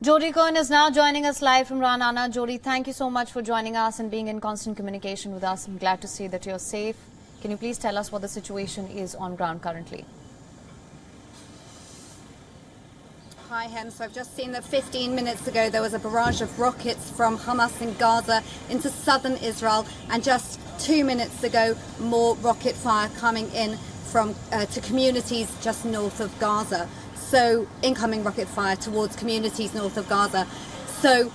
Jody Cohen is now joining us live from Ra'anana. Jody, thank you so much for joining us and being in constant communication with us. I'm glad to see that you're safe. Can you please tell us what the situation is on ground currently? Hi, Hem. So I've just seen that 15 minutes ago there was a barrage of rockets from Hamas in Gaza into southern Israel, and just 2 minutes ago more rocket fire coming in from to communities just north of Gaza. So incoming rocket fire towards communities north of Gaza. So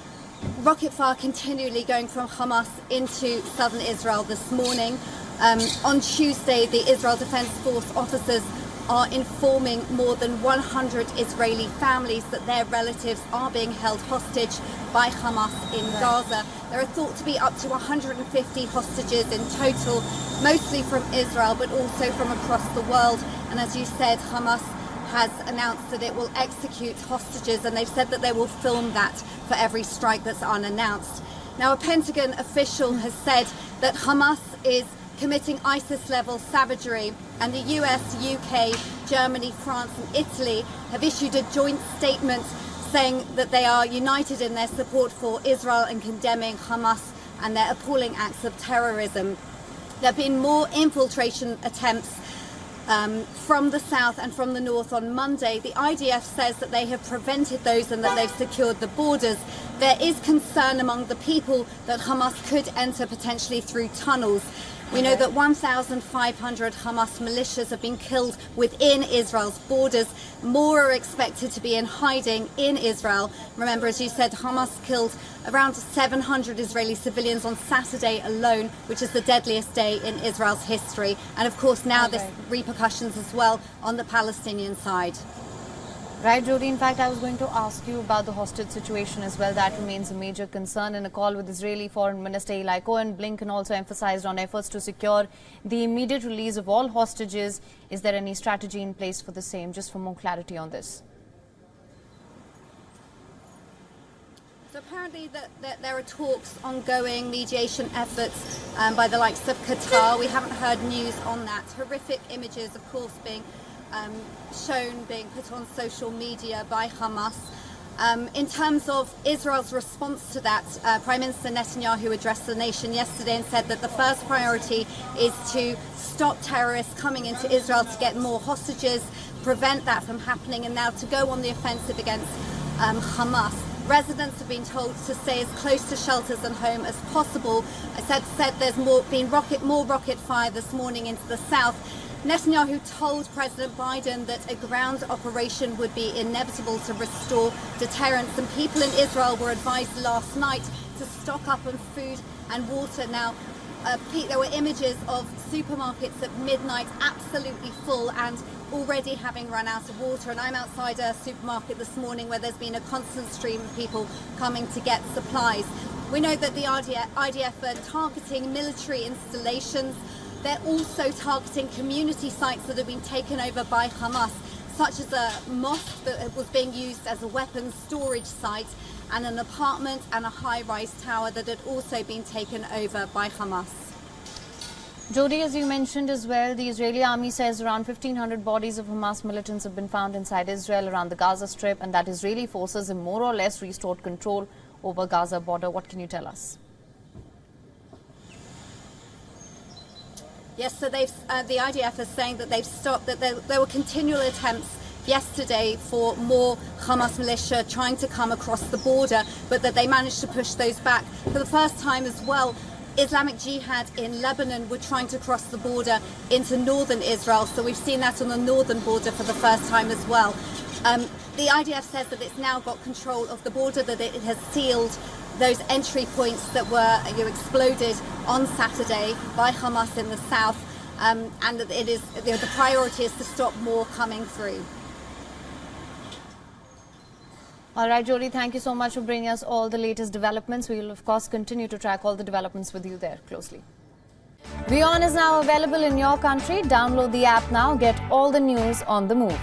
rocket fire continually going from Hamas into southern Israel this morning. On Tuesday, the Israel Defense Force officers are informing more than 100 Israeli families that their relatives are being held hostage by Hamas in Gaza. There are thought to be up to 150 hostages in total, mostly from Israel, but also from across the world. And as you said, Hamas has announced that it will execute hostages, and they've said that they will film that for every strike that's unannounced. Now, a Pentagon official has said that Hamas is committing ISIS-level savagery, and the US, UK, Germany, France and Italy have issued a joint statement saying that they are united in their support for Israel and condemning Hamas and their appalling acts of terrorism. There have been more infiltration attempts from the south and from the north on Monday. The IDF says that they have prevented those and that they've secured the borders. There is concern among the people that Hamas could enter potentially through tunnels. We know that 1,500 Hamas militias have been killed within Israel's borders. More are expected to be in hiding in Israel. Remember, as you said, Hamas killed around 700 Israeli civilians on Saturday alone, which is the deadliest day in Israel's history. And of course, now there's repercussions as well on the Palestinian side. Right, Jody. In fact, I was going to ask you about the hostage situation as well. That remains a major concern. In a call with Israeli Foreign Minister Eli Cohen, Blinken also emphasized on efforts to secure the immediate release of all hostages. Is there any strategy in place for the same? Just for more clarity on this. So apparently there are talks, ongoing mediation efforts by the likes of Qatar. We haven't heard news on that. Horrific images, of course, being being put on social media by Hamas. In terms of Israel's response to that, Prime Minister Netanyahu addressed the nation yesterday and said that the first priority is to stop terrorists coming into Israel to get more hostages, prevent that from happening, and now to go on the offensive against Hamas. Residents have been told to stay as close to shelters and home as possible. I said there's more rocket fire this morning into the south. Netanyahu told President Biden that a ground operation would be inevitable to restore deterrence, and people in Israel were advised last night to stock up on food and water. Now, there were images of supermarkets at midnight absolutely full and already having run out of water, and I'm outside a supermarket this morning where there's been a constant stream of people coming to get supplies. We know that the IDF are targeting military installations. They're also targeting community sites that have been taken over by Hamas, such as a mosque that was being used as a weapons storage site, and an apartment and a high-rise tower that had also been taken over by Hamas. Jody, as you mentioned as well, the Israeli army says around 1,500 bodies of Hamas militants have been found inside Israel around the Gaza Strip, and that Israeli forces have more or less restored control over Gaza border. What can you tell us? Yes, so the IDF is saying that they've stopped, that there were continual attempts yesterday for more Hamas militia trying to come across the border, but that they managed to push those back. For the first time as well, Islamic Jihad in Lebanon were trying to cross the border into northern Israel, so we've seen that on the northern border for the first time as well. The IDF says that it's now got control of the border, that it has sealed those entry points that were exploded on Saturday by Hamas in the south, and that it is the priority is to stop more coming through. All right, Jody, thank you so much for bringing us all the latest developments. We will, of course, continue to track all the developments with you there closely. WION is now available in your country. Download the app now. Get all the news on the move.